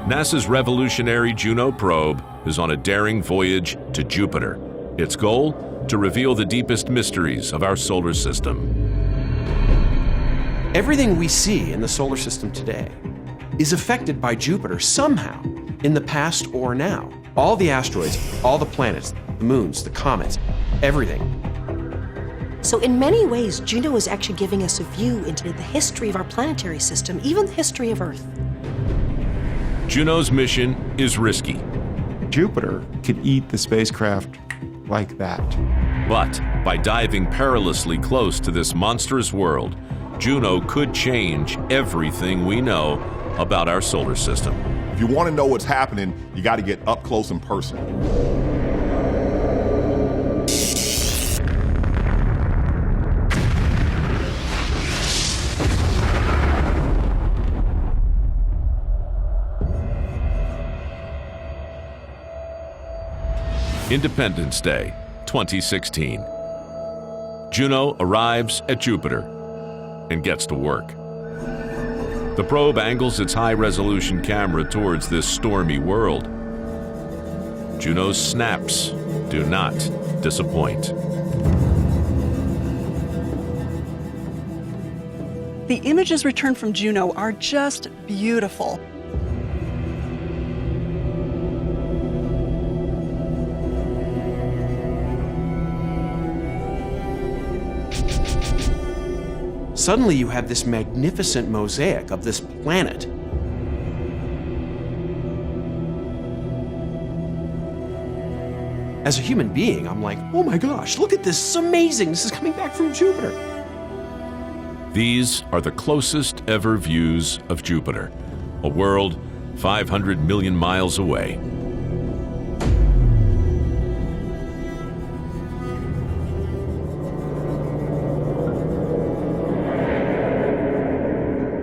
NASA's revolutionary Juno probe is on a daring voyage to Jupiter. Its goal? To reveal the deepest mysteries of our solar system. Everything we see in the solar system today is affected by Jupiter somehow, in the past or now. All the asteroids, all the planets, the moons, the comets, everything. So in many ways, Juno is actually giving us a view into the history of our planetary system, even the history of Earth. Juno's mission is risky. Jupiter could eat the spacecraft like that. But by diving perilously close to this monstrous world, Juno could change everything we know about our solar system. If you want to know what's happening, you got to get up close and personal. Independence Day, 2016. Juno arrives at Jupiter and gets to work. The probe angles its high-resolution camera towards this stormy world. Juno's snaps do not disappoint. The images returned from Juno are just beautiful. Suddenly you have this magnificent mosaic of this planet. As a human being, I'm like, oh my gosh, look at this, it's amazing, this is coming back from Jupiter. These are the closest ever views of Jupiter, a world 500 million miles away.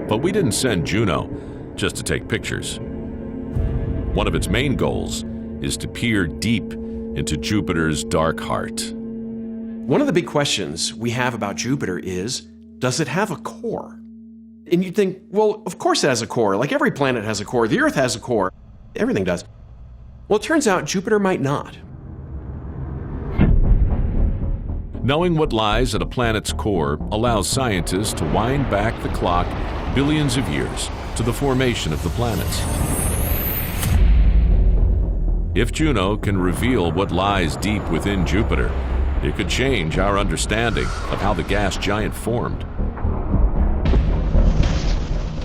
But we didn't send Juno just to take pictures. One of its main goals is to peer deep into Jupiter's dark heart. One of the big questions we have about Jupiter is, does it have a core? And you'd think, well, of course it has a core. Like every planet has a core. The Earth has a core. Everything does. Well, it turns out Jupiter might not. Knowing what lies at a planet's core allows scientists to wind back the clock billions of years to the formation of the planets. If Juno can reveal what lies deep within Jupiter, it could change our understanding of how the gas giant formed.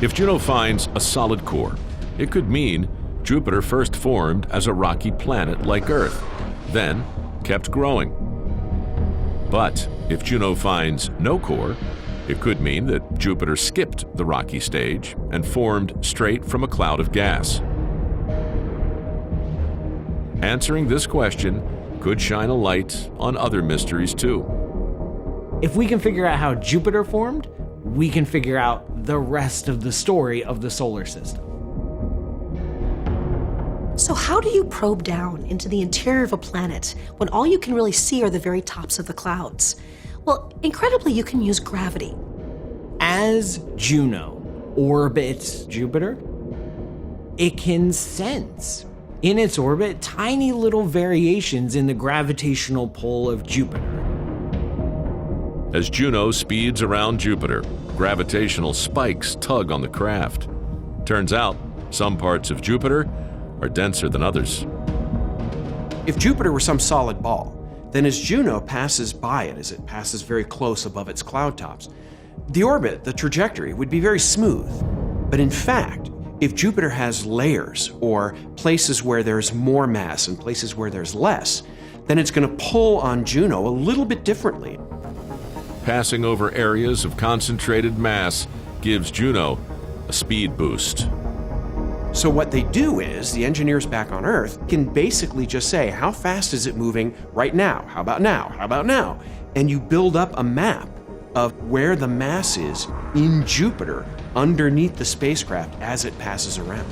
If Juno finds a solid core, it could mean Jupiter first formed as a rocky planet like Earth, then kept growing. But if Juno finds no core, it could mean that Jupiter skipped the rocky stage and formed straight from a cloud of gas. Answering this question could shine a light on other mysteries too. If we can figure out how Jupiter formed, we can figure out the rest of the story of the solar system. So how do you probe down into the interior of a planet when all you can really see are the very tops of the clouds? Well, incredibly, you can use gravity. As Juno orbits Jupiter, it can sense in its orbit tiny little variations in the gravitational pull of Jupiter. As Juno speeds around Jupiter, gravitational spikes tug on the craft. Turns out, some parts of Jupiter are denser than others. If Jupiter were some solid ball, then as Juno passes by it, as it passes very close above its cloud tops, the orbit, the trajectory, would be very smooth. But in fact, if Jupiter has layers, or places where there's more mass and places where there's less, then it's going to pull on Juno a little bit differently. Passing over areas of concentrated mass gives Juno a speed boost. So what they do is, the engineers back on Earth can basically just say, how fast is it moving right now? How about now? How about now? And you build up a map of where the mass is in Jupiter underneath the spacecraft as it passes around.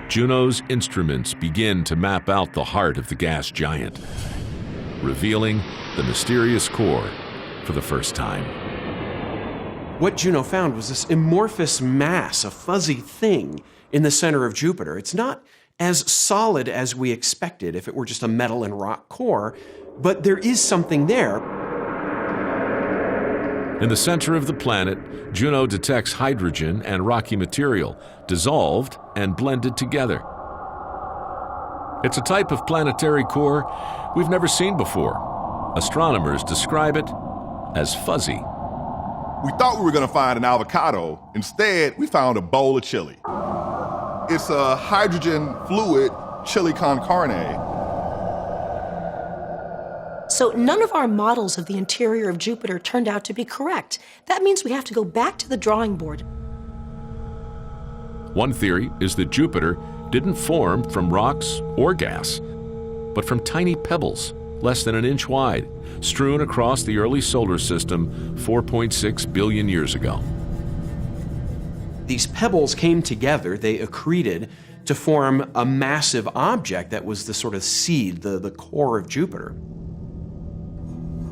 Juno's instruments begin to map out the heart of the gas giant, revealing the mysterious core for the first time. What Juno found was this amorphous mass, a fuzzy thing in the center of Jupiter. It's not as solid as we expected if it were just a metal and rock core, but there is something there. In the center of the planet, Juno detects hydrogen and rocky material, dissolved and blended together. It's a type of planetary core we've never seen before. Astronomers describe it as fuzzy. We thought we were going to find an avocado. Instead, we found a bowl of chili. It's a hydrogen fluid chili con carne. So none of our models of the interior of Jupiter turned out to be correct. That means we have to go back to the drawing board. One theory is that Jupiter didn't form from rocks or gas, but from tiny pebbles, less than an inch wide, strewn across the early solar system 4.6 billion years ago. These pebbles came together, they accreted to form a massive object that was the sort of seed, the core of Jupiter.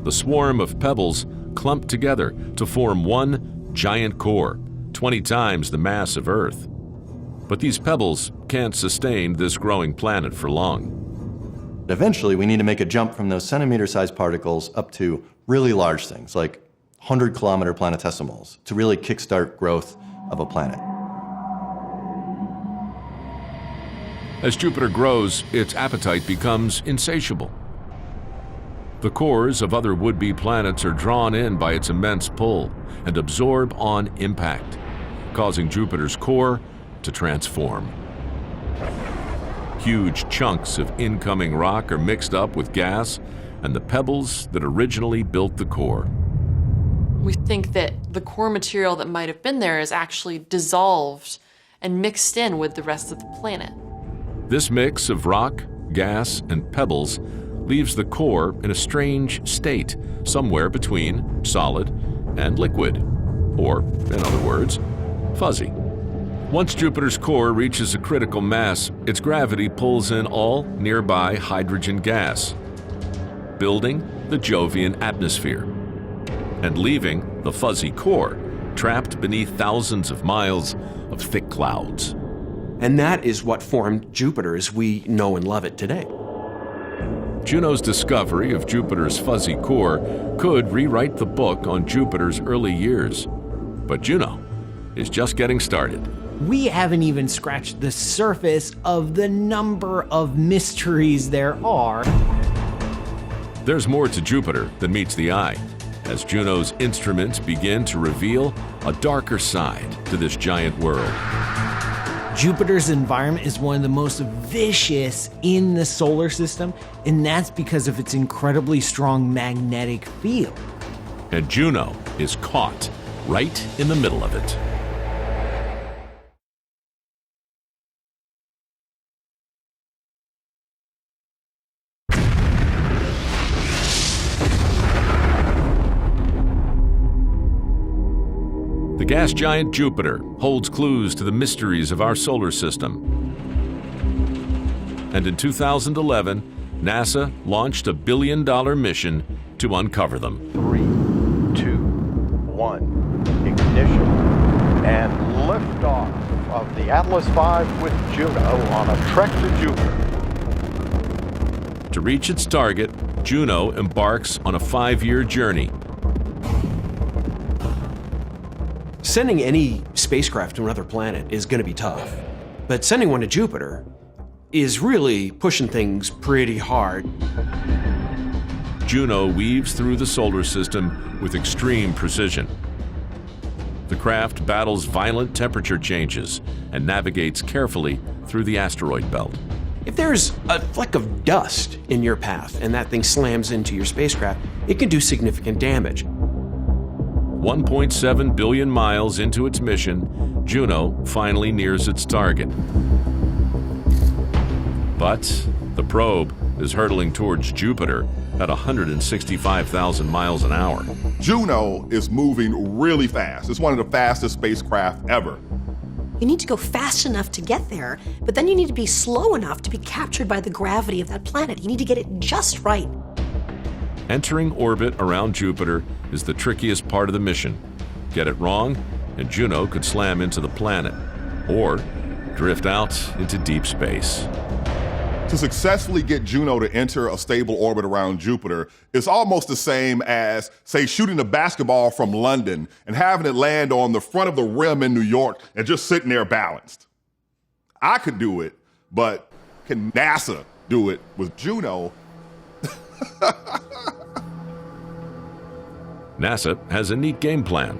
The swarm of pebbles clumped together to form one giant core, 20 times the mass of Earth. But these pebbles can't sustain this growing planet for long. Eventually, we need to make a jump from those centimeter-sized particles up to really large things, like 100-kilometer planetesimals, to really kickstart growth of a planet. As Jupiter grows, its appetite becomes insatiable. The cores of other would-be planets are drawn in by its immense pull and absorb on impact, causing Jupiter's core to transform. Huge chunks of incoming rock are mixed up with gas and the pebbles that originally built the core. We think that the core material that might have been there is actually dissolved and mixed in with the rest of the planet. This mix of rock, gas, and pebbles leaves the core in a strange state, somewhere between solid and liquid, or, in other words, fuzzy. Once Jupiter's core reaches a critical mass, its gravity pulls in all nearby hydrogen gas, building the Jovian atmosphere, and leaving the fuzzy core trapped beneath thousands of miles of thick clouds. And that is what formed Jupiter as we know and love it today. Juno's discovery of Jupiter's fuzzy core could rewrite the book on Jupiter's early years. But Juno is just getting started. We haven't even scratched the surface of the number of mysteries there are. There's more to Jupiter than meets the eye, as Juno's instruments begin to reveal a darker side to this giant world. Jupiter's environment is one of the most vicious in the solar system, and that's because of its incredibly strong magnetic field. And Juno is caught right in the middle of it. The gas giant Jupiter holds clues to the mysteries of our solar system. And in 2011, NASA launched a $1 billion mission to uncover them. 3, 2, 1, ignition, and liftoff of the Atlas V with Juno on a trek to Jupiter. To reach its target, Juno embarks on a 5-year journey. Sending any spacecraft to another planet is going to be tough, but sending one to Jupiter is really pushing things pretty hard. Juno weaves through the solar system with extreme precision. The craft battles violent temperature changes and navigates carefully through the asteroid belt. If there's a fleck of dust in your path and that thing slams into your spacecraft, it can do significant damage. 1.7 billion miles into its mission, Juno finally nears its target. But the probe is hurtling towards Jupiter at 165,000 miles an hour. Juno is moving really fast. It's one of the fastest spacecraft ever. You need to go fast enough to get there, but then you need to be slow enough to be captured by the gravity of that planet. You need to get it just right. Entering orbit around Jupiter is the trickiest part of the mission. Get it wrong, and Juno could slam into the planet, or drift out into deep space. To successfully get Juno to enter a stable orbit around Jupiter is almost the same as, say, shooting a basketball from London and having it land on the front of the rim in New York and just sitting there balanced. I could do it, but can NASA do it with Juno? NASA has a neat game plan.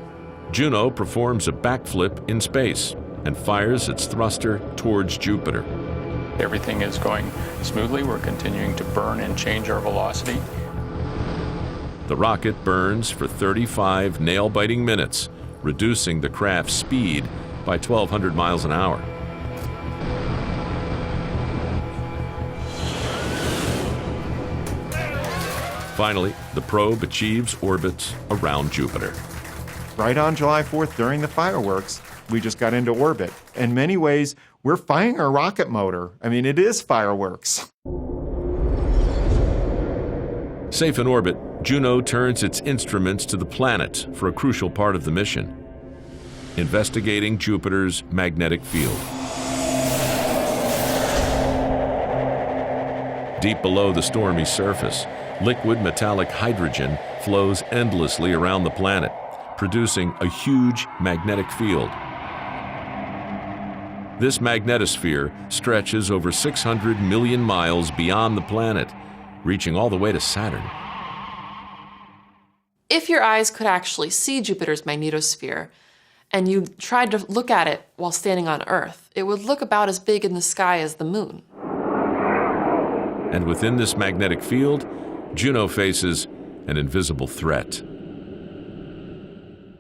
Juno performs a backflip in space and fires its thruster towards Jupiter. Everything is going smoothly. We're continuing to burn and change our velocity. The rocket burns for 35 nail-biting minutes, reducing the craft's speed by 1,200 miles an hour. Finally, the probe achieves orbit around Jupiter. Right on July 4th, during the fireworks, we just got into orbit. In many ways, we're firing our rocket motor. I mean, it is fireworks. Safe in orbit, Juno turns its instruments to the planet for a crucial part of the mission, investigating Jupiter's magnetic field. Deep below the stormy surface, liquid metallic hydrogen flows endlessly around the planet, producing a huge magnetic field. This magnetosphere stretches over 600 million miles beyond the planet, reaching all the way to Saturn. If your eyes could actually see Jupiter's magnetosphere, and you tried to look at it while standing on Earth, it would look about as big in the sky as the moon. And within this magnetic field, Juno faces an invisible threat.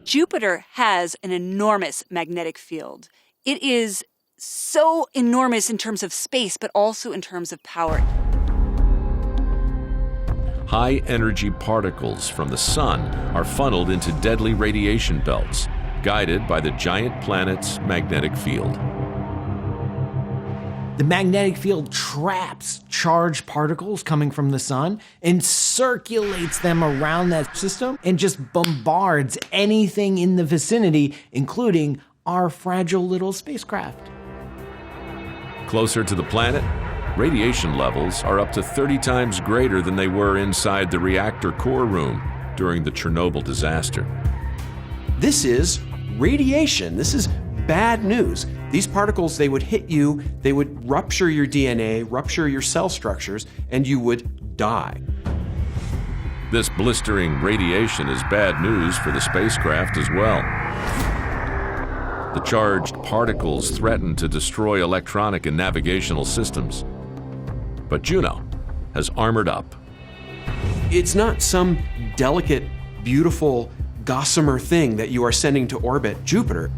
Jupiter has an enormous magnetic field. It is so enormous in terms of space, but also in terms of power. High-energy particles from the sun are funneled into deadly radiation belts, guided by the giant planet's magnetic field. The magnetic field traps charged particles coming from the sun and circulates them around that system and just bombards anything in the vicinity, including our fragile little spacecraft. Closer to the planet, radiation levels are up to 30 times greater than they were inside the reactor core room during the Chernobyl disaster. This is radiation. This is bad news. These particles, they would hit you, they would rupture your DNA, rupture your cell structures, and you would die. This blistering radiation is bad news for the spacecraft as well. The charged particles threaten to destroy electronic and navigational systems. But Juno has armored up. It's not some delicate, beautiful, gossamer thing that you are sending to orbit Jupiter.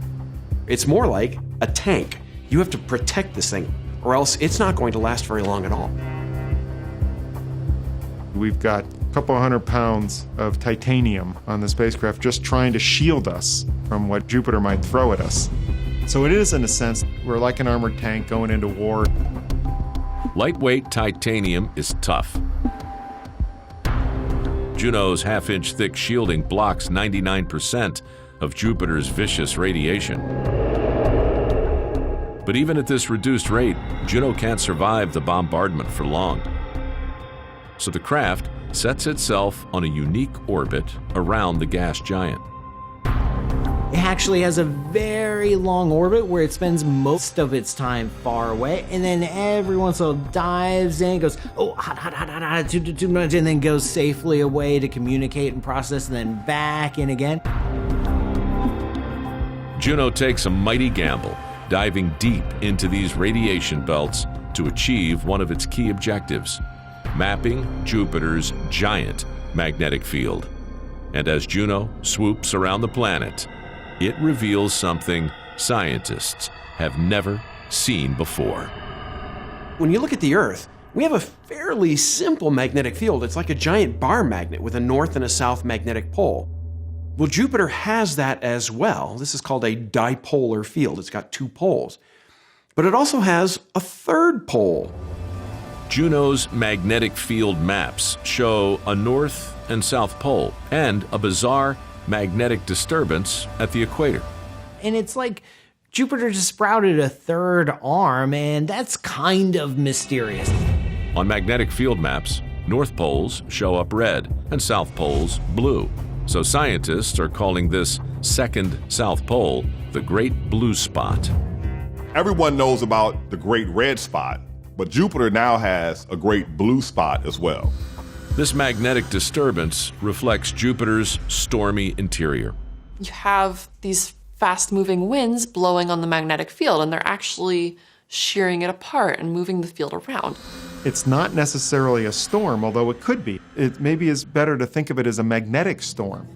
It's more like a tank. You have to protect this thing, or else it's not going to last very long at all. We've got a couple 100 pounds of titanium on the spacecraft just trying to shield us from what Jupiter might throw at us. So it is, in a sense, we're like an armored tank going into war. Lightweight titanium is tough. Juno's half-inch thick shielding blocks 99% of Jupiter's vicious radiation. But even at this reduced rate, Juno can't survive the bombardment for long. So the craft sets itself on a unique orbit around the gas giant. It actually has a very long orbit where it spends most of its time far away, and then every once in a while dives in and goes, oh, hot, too much, and then goes safely away to communicate and process, and then back in again. Juno takes a mighty gamble, diving deep into these radiation belts to achieve one of its key objectives, mapping Jupiter's giant magnetic field. And as Juno swoops around the planet, it reveals something scientists have never seen before. When you look at the Earth, we have a fairly simple magnetic field. It's like a giant bar magnet with a north and a south magnetic pole. Well, Jupiter has that as well. This is called a dipolar field. It's got two poles. But it also has a third pole. Juno's magnetic field maps show a north and south pole and a bizarre magnetic disturbance at the equator. And it's like Jupiter just sprouted a third arm, and that's kind of mysterious. On magnetic field maps, north poles show up red and south poles blue. So scientists are calling this second south pole the Great Blue Spot. Everyone knows about the Great Red Spot, but Jupiter now has a Great Blue Spot as well. This magnetic disturbance reflects Jupiter's stormy interior. You have these fast-moving winds blowing on the magnetic field, and they're actually shearing it apart and moving the field around. It's not necessarily a storm, although it could be. It maybe is better to think of it as a magnetic storm.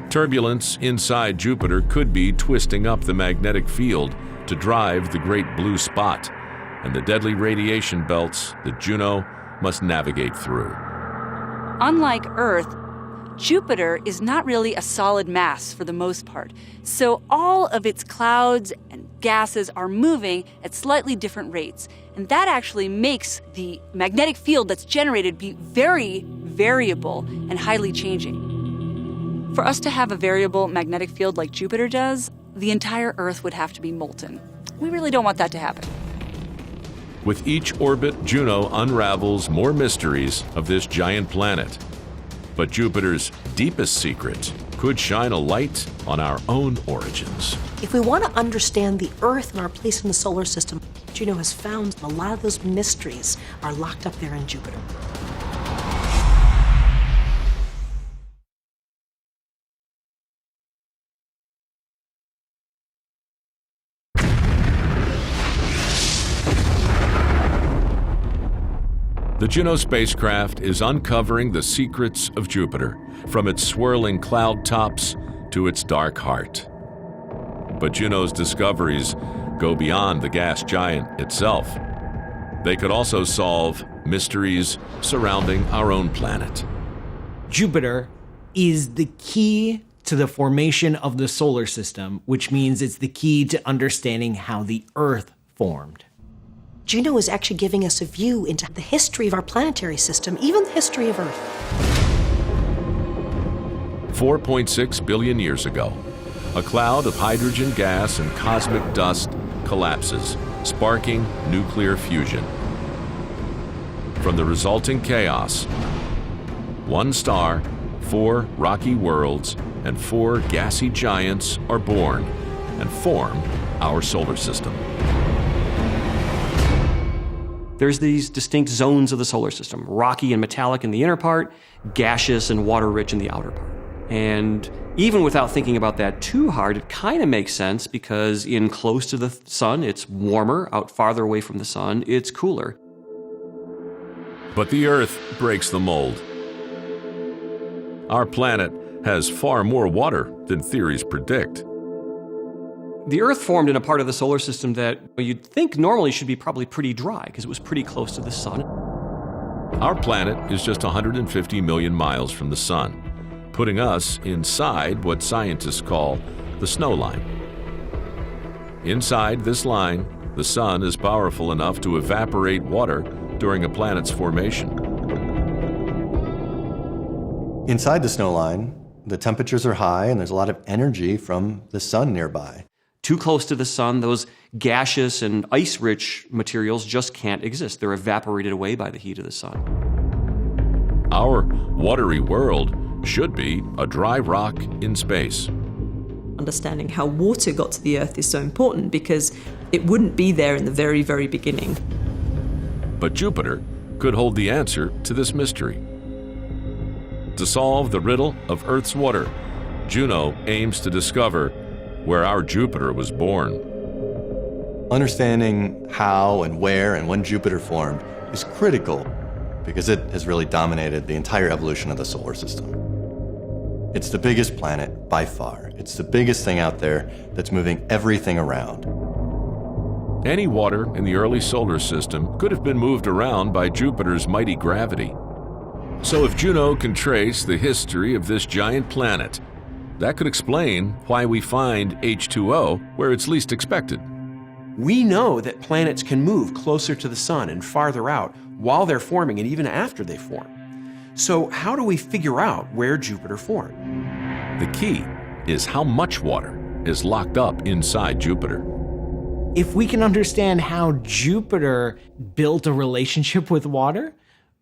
Turbulence inside Jupiter could be twisting up the magnetic field to drive the Great Blue Spot and the deadly radiation belts that Juno must navigate through. Unlike Earth, Jupiter is not really a solid mass for the most part, so all of its clouds and gases are moving at slightly different rates, and that actually makes the magnetic field that's generated be very variable and highly changing. For us to have a variable magnetic field like Jupiter does, the entire Earth would have to be molten. We really don't want that to happen. With each orbit, Juno unravels more mysteries of this giant planet. But Jupiter's deepest secret could shine a light on our own origins. If we want to understand the Earth and our place in the solar system, Juno has found a lot of those mysteries are locked up there in Jupiter. The Juno spacecraft is uncovering the secrets of Jupiter, from its swirling cloud tops to its dark heart. But Juno's discoveries go beyond the gas giant itself. They could also solve mysteries surrounding our own planet. Jupiter is the key to the formation of the solar system, which means it's the key to understanding how the Earth formed. Juno is actually giving us a view into the history of our planetary system, even the history of Earth. 4.6 billion years ago, a cloud of hydrogen gas and cosmic dust collapses, sparking nuclear fusion. From the resulting chaos, one star, 4 rocky worlds, and 4 gassy giants are born and form our solar system. There's these distinct zones of the solar system, rocky and metallic in the inner part, gaseous and water-rich in the outer part. And even without thinking about that too hard, it kind of makes sense because in close to the sun, it's warmer. Out farther away from the sun, it's cooler. But the Earth breaks the mold. Our planet has far more water than theories predict. The Earth formed in a part of the solar system that you'd think normally should be probably pretty dry because it was pretty close to the sun. Our planet is just 150 million miles from the sun, putting us inside what scientists call the snow line. Inside this line, the sun is powerful enough to evaporate water during a planet's formation. Inside the snow line, the temperatures are high and there's a lot of energy from the sun nearby. Too close to the sun, those gaseous and ice-rich materials just can't exist. They're evaporated away by the heat of the sun. Our watery world should be a dry rock in space. Understanding how water got to the Earth is so important because it wouldn't be there in the very, very beginning. But Jupiter could hold the answer to this mystery. To solve the riddle of Earth's water, Juno aims to discover where our Jupiter was born. Understanding how and where and when Jupiter formed is critical because it has really dominated the entire evolution of the solar system. It's the biggest planet by far. It's the biggest thing out there that's moving everything around. Any water in the early solar system could have been moved around by Jupiter's mighty gravity. So if Juno can trace the history of this giant planet, that could explain why we find H2O where it's least expected. We know that planets can move closer to the sun and farther out while they're forming and even after they form. So how do we figure out where Jupiter formed? The key is how much water is locked up inside Jupiter. If we can understand how Jupiter built a relationship with water,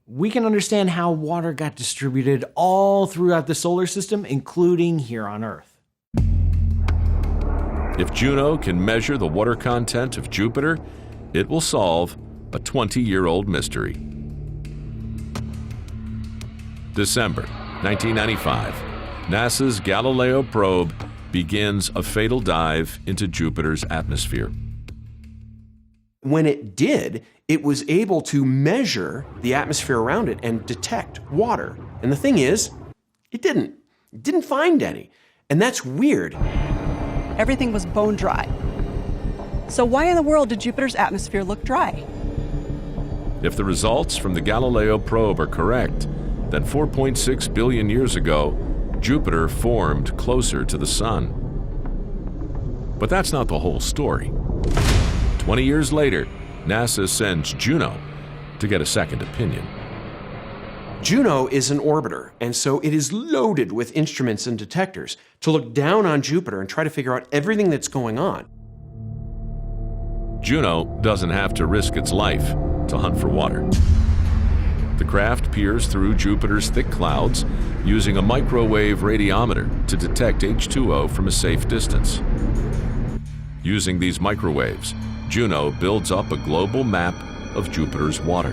we can understand how water got distributed all throughout the solar system, including here on Earth. If Juno can measure the water content of Jupiter, it will solve a 20-year-old mystery. December 1995, NASA's Galileo probe begins a fatal dive into Jupiter's atmosphere. When it did, it was able to measure the atmosphere around it and detect water. And the thing is, it didn't. It didn't find any. And that's weird. Everything was bone dry. So why in the world did Jupiter's atmosphere look dry? If the results from the Galileo probe are correct, then 4.6 billion years ago, Jupiter formed closer to the Sun. But that's not the whole story. 20 years later, NASA sends Juno to get a second opinion. Juno is an orbiter, and so it is loaded with instruments and detectors to look down on Jupiter and try to figure out everything that's going on. Juno doesn't have to risk its life to hunt for water. The craft peers through Jupiter's thick clouds using a microwave radiometer to detect H2O from a safe distance. Using these microwaves, Juno builds up a global map of Jupiter's water.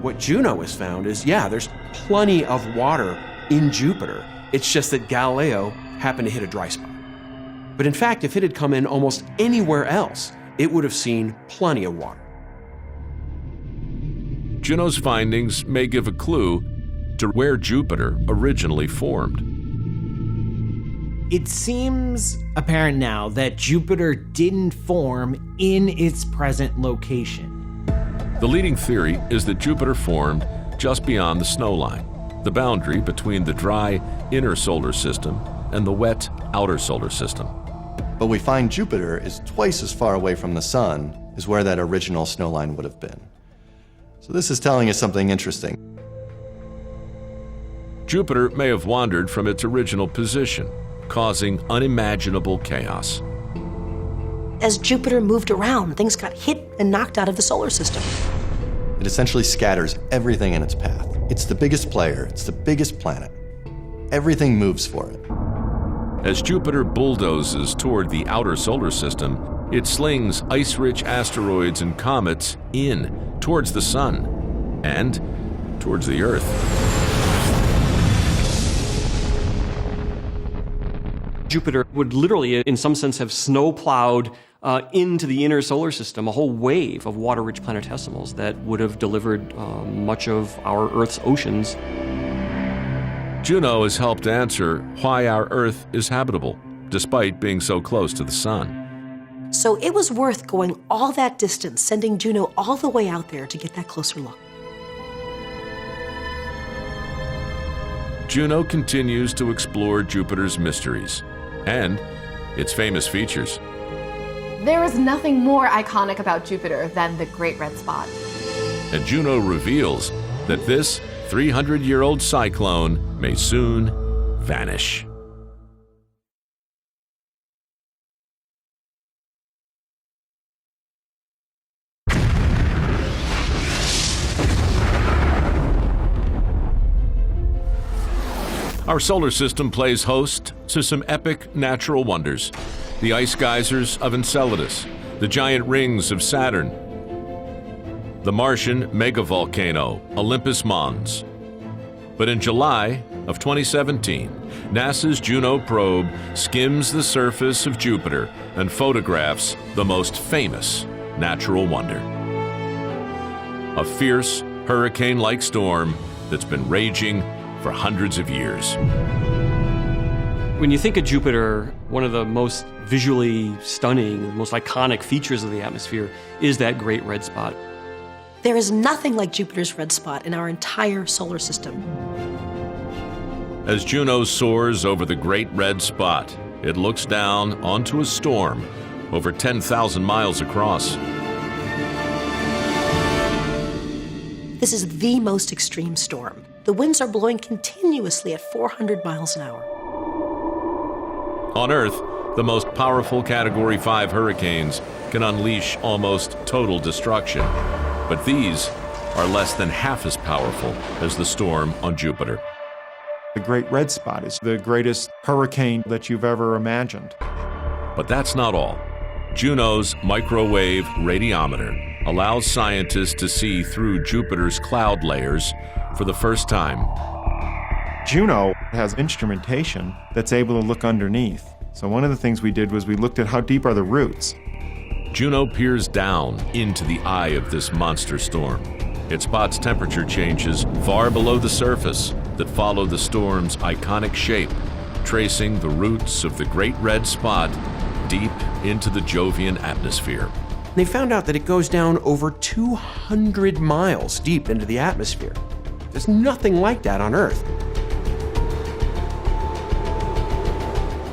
What Juno has found is, there's plenty of water in Jupiter. It's just that Galileo happened to hit a dry spot. But in fact, if it had come in almost anywhere else, it would have seen plenty of water. Juno's findings may give a clue to where Jupiter originally formed. It seems apparent now that Jupiter didn't form in its present location. The leading theory is that Jupiter formed just beyond the snow line, the boundary between the dry inner solar system and the wet outer solar system. But we find Jupiter is twice as far away from the Sun as where that original snow line would have been. So this is telling us something interesting. Jupiter may have wandered from its original position, causing unimaginable chaos. As Jupiter moved around, things got hit and knocked out of the solar system. It essentially scatters everything in its path. It's the biggest player, it's the biggest planet. Everything moves for it. As Jupiter bulldozes toward the outer solar system, it slings ice-rich asteroids and comets in towards the Sun and towards the Earth. Jupiter would literally, in some sense, have snow-plowed into the inner solar system a whole wave of water-rich planetesimals that would have delivered much of our Earth's oceans. Juno has helped answer why our Earth is habitable, despite being so close to the Sun. So it was worth going all that distance, sending Juno all the way out there to get that closer look. Juno continues to explore Jupiter's mysteries and its famous features. There is nothing more iconic about Jupiter than the Great Red Spot. And Juno reveals that this 300-year-old cyclone may soon vanish. Our solar system plays host to some epic natural wonders. The ice geysers of Enceladus, the giant rings of Saturn, the Martian megavolcano, Olympus Mons. But in July of 2017, NASA's Juno probe skims the surface of Jupiter and photographs the most famous natural wonder. A fierce, hurricane-like storm that's been raging for hundreds of years. When you think of Jupiter, one of the most visually stunning, the most iconic features of the atmosphere is that great red spot. There is nothing like Jupiter's red spot in our entire solar system. As Juno soars over the great red spot, it looks down onto a storm over 10,000 miles across. This is the most extreme storm. The winds are blowing continuously at 400 miles an hour. On Earth, the most powerful Category 5 hurricanes can unleash almost total destruction. But these are less than half as powerful as the storm on Jupiter. The Great Red Spot is the greatest hurricane that you've ever imagined. But that's not all. Juno's microwave radiometer allows scientists to see through Jupiter's cloud layers for the first time. Juno has instrumentation that's able to look underneath. So one of the things we did was we looked at how deep are the roots. Juno peers down into the eye of this monster storm. It spots temperature changes far below the surface that follow the storm's iconic shape, tracing the roots of the Great Red Spot deep into the Jovian atmosphere. They found out that it goes down over 200 miles deep into the atmosphere. There's nothing like that on Earth.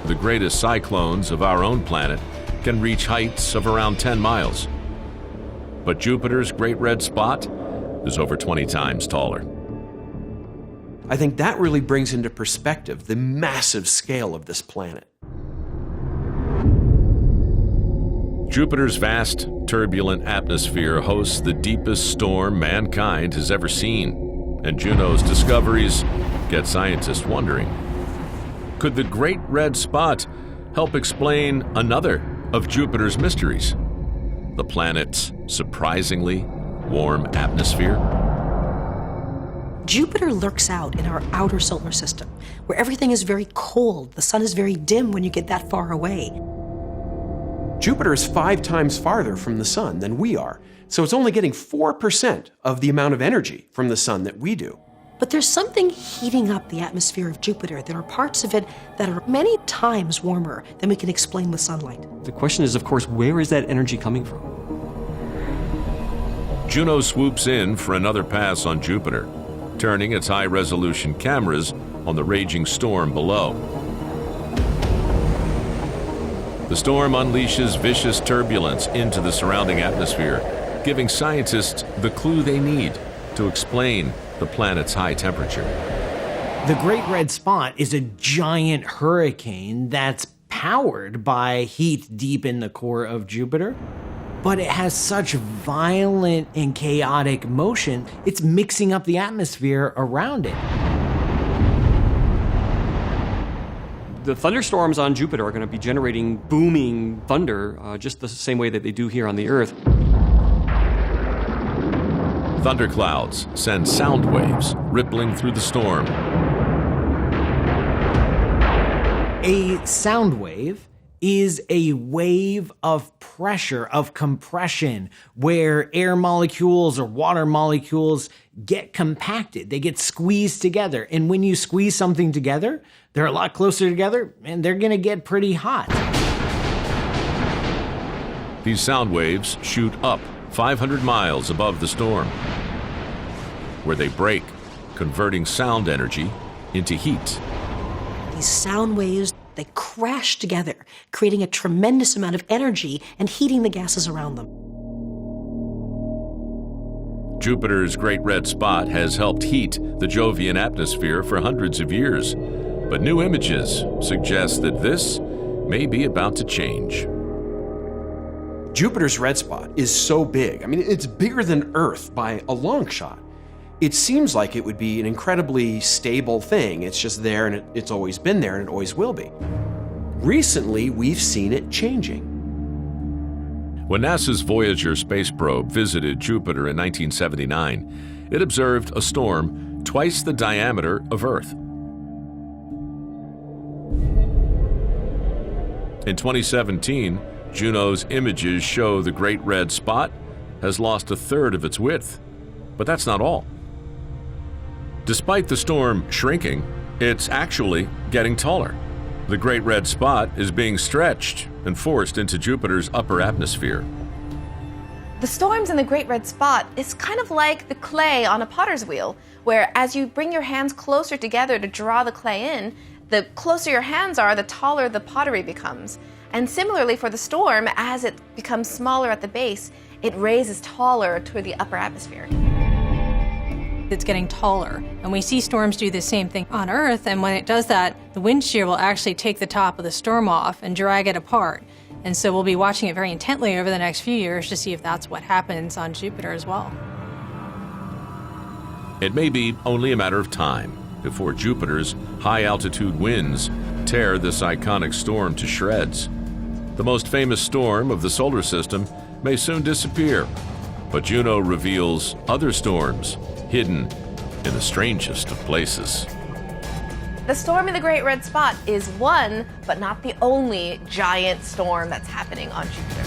The greatest cyclones of our own planet can reach heights of around 10 miles. But Jupiter's Great Red Spot is over 20 times taller. I think that really brings into perspective the massive scale of this planet. Jupiter's vast, turbulent atmosphere hosts the deepest storm mankind has ever seen, and Juno's discoveries get scientists wondering. Could the Great Red Spot help explain another of Jupiter's mysteries? The planet's surprisingly warm atmosphere? Jupiter lurks out in our outer solar system, where everything is very cold. The sun is very dim when you get that far away. Jupiter is 5 times farther from the sun than we are, so it's only getting 4% of the amount of energy from the sun that we do. But there's something heating up the atmosphere of Jupiter. There are parts of it that are many times warmer than we can explain with sunlight. The question is, of course, where is that energy coming from? Juno swoops in for another pass on Jupiter, turning its high-resolution cameras on the raging storm below. The storm unleashes vicious turbulence into the surrounding atmosphere, giving scientists the clue they need to explain the planet's high temperature. The Great Red Spot is a giant hurricane that's powered by heat deep in the core of Jupiter, but it has such violent and chaotic motion, it's mixing up the atmosphere around it. The thunderstorms on Jupiter are going to be generating booming thunder, just the same way that they do here on the Earth. Thunderclouds send sound waves rippling through the storm. A sound wave is a wave of pressure, of compression, where air molecules or water molecules get compacted. They get squeezed together. And when you squeeze something together, they're a lot closer together and they're going to get pretty hot. These sound waves shoot up 500 miles above the storm, where they break, converting sound energy into heat. These sound waves, they crash together, creating a tremendous amount of energy and heating the gases around them. Jupiter's Great Red Spot has helped heat the Jovian atmosphere for hundreds of years, but new images suggest that this may be about to change. Jupiter's red spot is so big. I mean, it's bigger than Earth by a long shot. It seems like it would be an incredibly stable thing. It's just there and it's always been there and it always will be. Recently, we've seen it changing. When NASA's Voyager space probe visited Jupiter in 1979, it observed a storm twice the diameter of Earth. In 2017, Juno's images show the Great Red Spot has lost a third of its width. But that's not all. Despite the storm shrinking, it's actually getting taller. The Great Red Spot is being stretched and forced into Jupiter's upper atmosphere. The storms in the Great Red Spot is kind of like the clay on a potter's wheel, where as you bring your hands closer together to draw the clay in, the closer your hands are, the taller the pottery becomes. And similarly for the storm, as it becomes smaller at the base, it raises taller toward the upper atmosphere. It's getting taller. And we see storms do the same thing on Earth, and when it does that, the wind shear will actually take the top of the storm off and drag it apart. And so we'll be watching it very intently over the next few years to see if that's what happens on Jupiter as well. It may be only a matter of time before Jupiter's high-altitude winds tear this iconic storm to shreds. The most famous storm of the solar system may soon disappear, but Juno reveals other storms hidden in the strangest of places. The storm in the Great Red Spot is one, but not the only giant storm that's happening on Jupiter.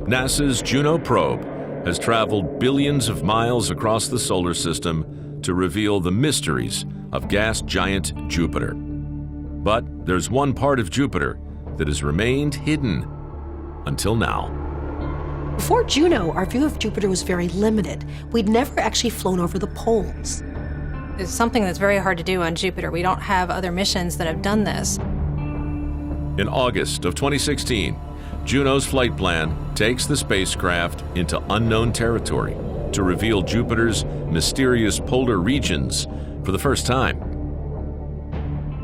NASA's Juno probe has traveled billions of miles across the solar system to reveal the mysteries of gas giant Jupiter. But there's one part of Jupiter that has remained hidden until now. Before Juno, our view of Jupiter was very limited. We'd never actually flown over the poles. It's something that's very hard to do on Jupiter. We don't have other missions that have done this. In August of 2016, Juno's flight plan takes the spacecraft into unknown territory to reveal Jupiter's mysterious polar regions for the first time.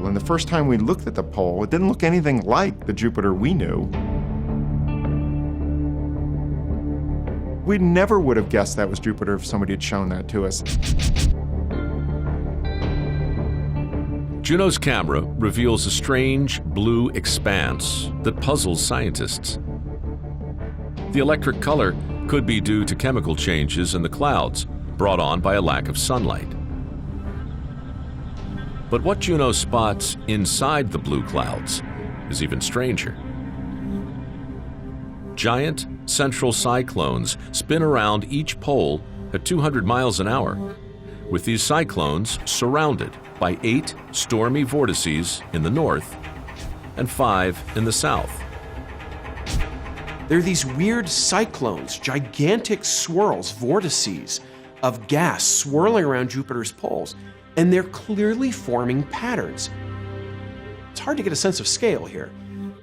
When the first time we looked at the pole, it didn't look anything like the Jupiter we knew. We never would have guessed that was Jupiter if somebody had shown that to us. Juno's camera reveals a strange blue expanse that puzzles scientists. The electric color could be due to chemical changes in the clouds brought on by a lack of sunlight. But what Juno spots inside the blue clouds is even stranger. Giant central cyclones spin around each pole at 200 miles an hour, with these cyclones surrounded by 8 stormy vortices in the north and 5 in the south. There are these weird cyclones, gigantic swirls, vortices of gas swirling around Jupiter's poles, and they're clearly forming patterns. It's hard to get a sense of scale here.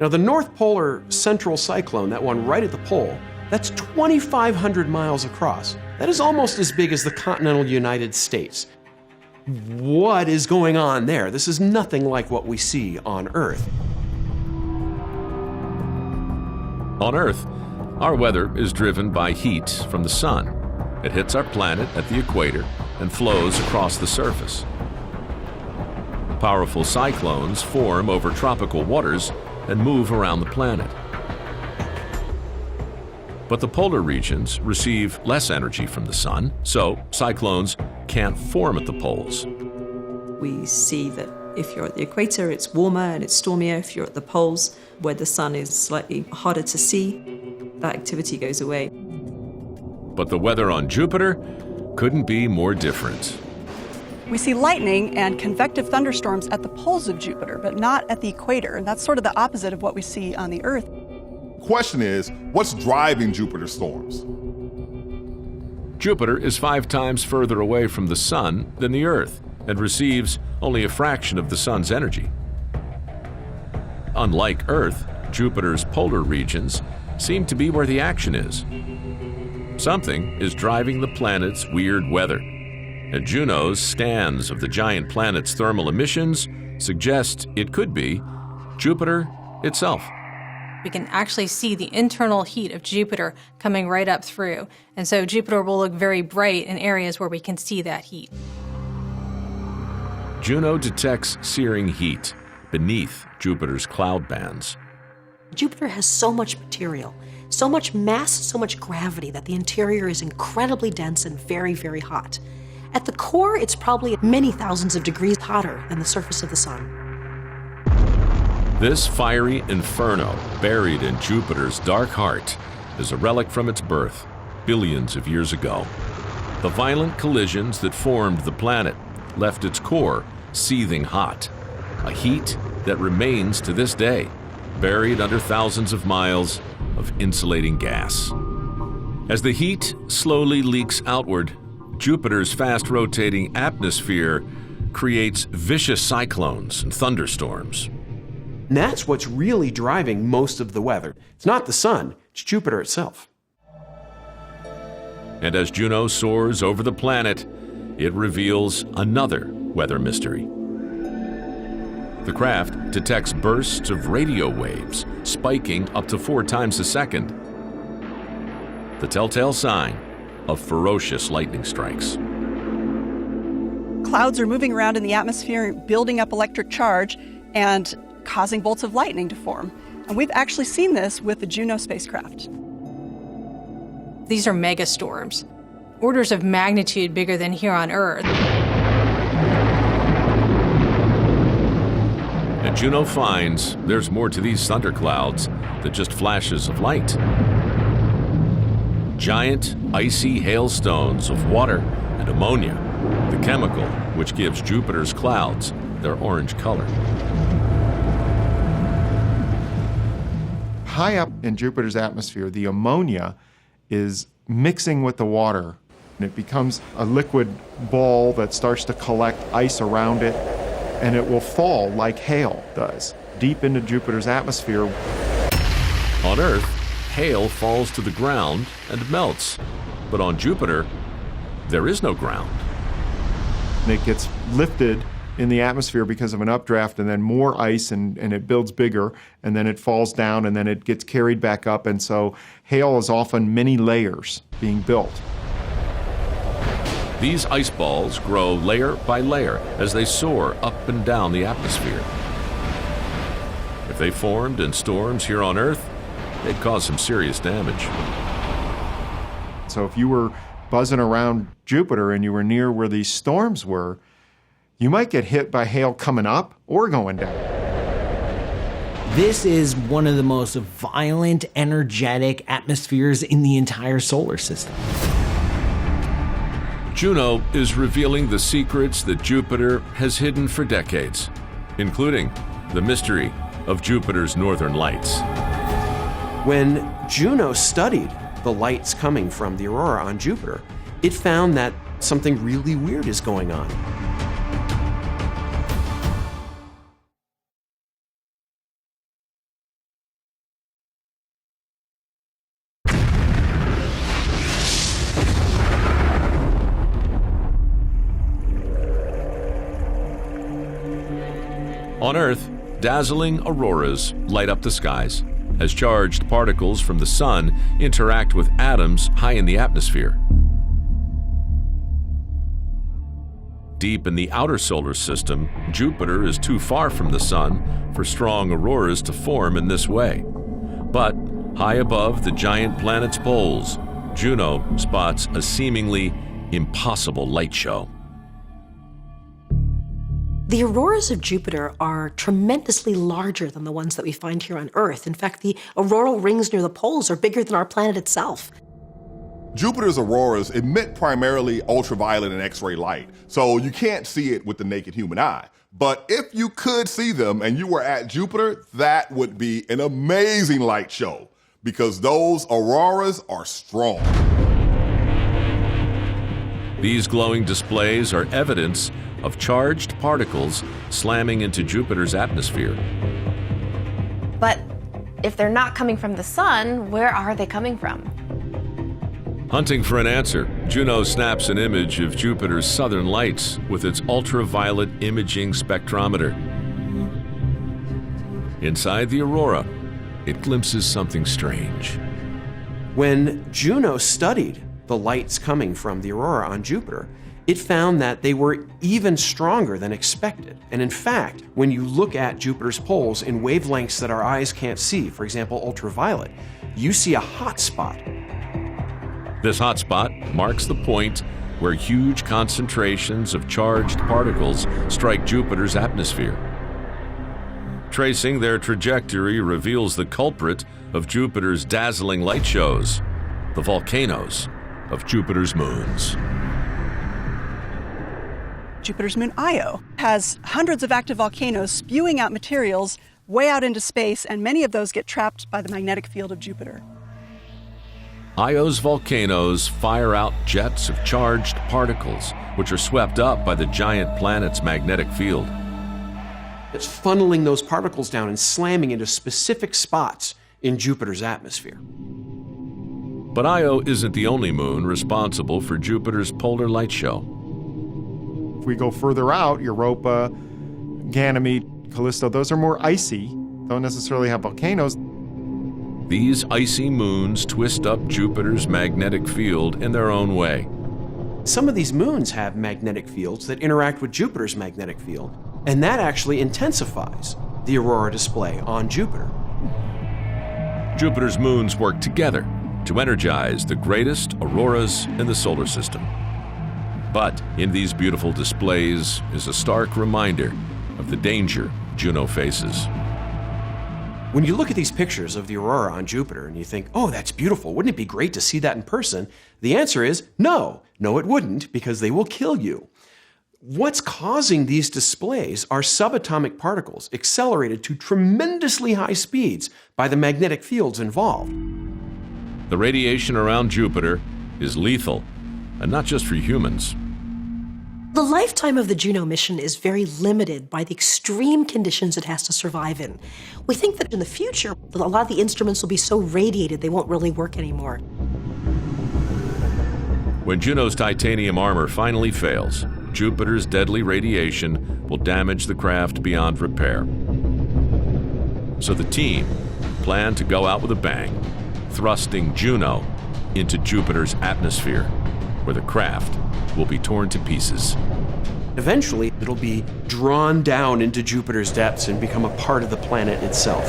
Now, the North Polar Central Cyclone, that one right at the pole, that's 2,500 miles across. That is almost as big as the continental United States. What is going on there? This is nothing like what we see on Earth. On Earth, our weather is driven by heat from the sun. It hits our planet at the equator and flows across the surface. Powerful cyclones form over tropical waters and move around the planet. But the polar regions receive less energy from the sun, so cyclones can't form at the poles. We see that if you're at the equator, it's warmer and it's stormier. If you're at the poles, where the sun is slightly harder to see, that activity goes away. But the weather on Jupiter couldn't be more different. We see lightning and convective thunderstorms at the poles of Jupiter, but not at the equator. And that's sort of the opposite of what we see on the Earth. Question is, what's driving Jupiter's storms? Jupiter is 5 times further away from the sun than the Earth and receives only a fraction of the sun's energy. Unlike Earth, Jupiter's polar regions seem to be where the action is. Something is driving the planet's weird weather, and Juno's scans of the giant planet's thermal emissions suggest it could be Jupiter itself. We can actually see the internal heat of Jupiter coming right up through, and so Jupiter will look very bright in areas where we can see that heat. Juno detects searing heat beneath Jupiter's cloud bands. Jupiter has so much material, so much mass, so much gravity that the interior is incredibly dense and very, very hot. At the core, it's probably many thousands of degrees hotter than the surface of the sun. This fiery inferno buried in Jupiter's dark heart is a relic from its birth billions of years ago. The violent collisions that formed the planet left its core seething hot, a heat that remains to this day, buried under thousands of miles of insulating gas. As the heat slowly leaks outward, Jupiter's fast-rotating atmosphere creates vicious cyclones and thunderstorms. And that's what's really driving most of the weather. It's not the sun, it's Jupiter itself. And as Juno soars over the planet, it reveals another weather mystery. The craft detects bursts of radio waves spiking up to 4 times a second. The telltale sign of ferocious lightning strikes. Clouds are moving around in the atmosphere, building up electric charge and causing bolts of lightning to form. And we've actually seen this with the Juno spacecraft. These are megastorms, orders of magnitude bigger than here on Earth. And Juno finds there's more to these thunderclouds than just flashes of light. Giant, icy hailstones of water and ammonia, the chemical which gives Jupiter's clouds their orange color. High up in Jupiter's atmosphere, the ammonia is mixing with the water, and it becomes a liquid ball that starts to collect ice around it, and it will fall like hail does, deep into Jupiter's atmosphere. On Earth, hail falls to the ground and melts. But on Jupiter, there is no ground. And it gets lifted in the atmosphere because of an updraft, and then more ice, and it builds bigger, and then it falls down, and then it gets carried back up, and so hail is often many layers being built. These ice balls grow layer by layer as they soar up and down the atmosphere. If they formed in storms here on Earth, they'd cause some serious damage. So if you were buzzing around Jupiter and you were near where these storms were, you might get hit by hail coming up or going down. This is one of the most violent, energetic atmospheres in the entire solar system. Juno is revealing the secrets that Jupiter has hidden for decades, including the mystery of Jupiter's northern lights. When Juno studied the lights coming from the aurora on Jupiter, it found that something really weird is going on. On Earth, dazzling auroras light up the skies as charged particles from the sun interact with atoms high in the atmosphere. Deep in the outer solar system, Jupiter is too far from the sun for strong auroras to form in this way. But high above the giant planet's poles, Juno spots a seemingly impossible light show. The auroras of Jupiter are tremendously larger than the ones that we find here on Earth. In fact, the auroral rings near the poles are bigger than our planet itself. Jupiter's auroras emit primarily ultraviolet and X-ray light, so you can't see it with the naked human eye. But if you could see them and you were at Jupiter, that would be an amazing light show, because those auroras are strong. These glowing displays are evidence of charged particles slamming into Jupiter's atmosphere. But if they're not coming from the sun, where are they coming from? Hunting for an answer, Juno snaps an image of Jupiter's southern lights with its ultraviolet imaging spectrometer. Inside the aurora, it glimpses something strange. When Juno studied the lights coming from the aurora on Jupiter, it found that they were even stronger than expected. And in fact, when you look at Jupiter's poles in wavelengths that our eyes can't see, for example, ultraviolet, you see a hot spot. This hot spot marks the point where huge concentrations of charged particles strike Jupiter's atmosphere. Tracing their trajectory reveals the culprit of Jupiter's dazzling light shows, the volcanoes of Jupiter's moons. Jupiter's moon Io has hundreds of active volcanoes spewing out materials way out into space, and many of those get trapped by the magnetic field of Jupiter. Io's volcanoes fire out jets of charged particles, which are swept up by the giant planet's magnetic field. It's funneling those particles down and slamming into specific spots in Jupiter's atmosphere. But Io isn't the only moon responsible for Jupiter's polar light show. If we go further out, Europa, Ganymede, Callisto, those are more icy, don't necessarily have volcanoes. These icy moons twist up Jupiter's magnetic field in their own way. Some of these moons have magnetic fields that interact with Jupiter's magnetic field, and that actually intensifies the aurora display on Jupiter. Jupiter's moons work together to energize the greatest auroras in the solar system. But in these beautiful displays is a stark reminder of the danger Juno faces. When you look at these pictures of the aurora on Jupiter and you think, oh, that's beautiful, wouldn't it be great to see that in person? The answer is no. No, it wouldn't, because they will kill you. What's causing these displays are subatomic particles accelerated to tremendously high speeds by the magnetic fields involved. The radiation around Jupiter is lethal, and not just for humans. The lifetime of the Juno mission is very limited by the extreme conditions it has to survive in. We think that in the future, a lot of the instruments will be so radiated they won't really work anymore. When Juno's titanium armor finally fails, Jupiter's deadly radiation will damage the craft beyond repair. So the team plan to go out with a bang, thrusting Juno into Jupiter's atmosphere, where the craft will be torn to pieces. Eventually, it'll be drawn down into Jupiter's depths and become a part of the planet itself.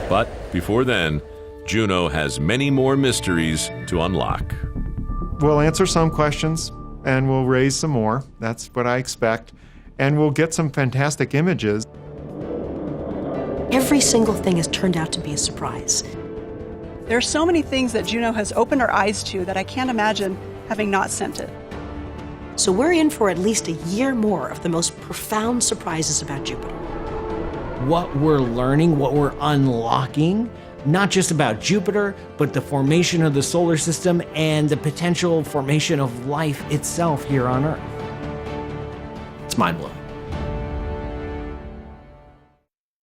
But before then, Juno has many more mysteries to unlock. We'll answer some questions, and we'll raise some more. That's what I expect. And we'll get some fantastic images. Every single thing has turned out to be a surprise. There are so many things that Juno has opened our eyes to that I can't imagine having not sent it. So we're in for at least a year more of the most profound surprises about Jupiter. What we're learning, what we're unlocking, not just about Jupiter, but the formation of the solar system and the potential formation of life itself here on Earth. It's mind-blowing.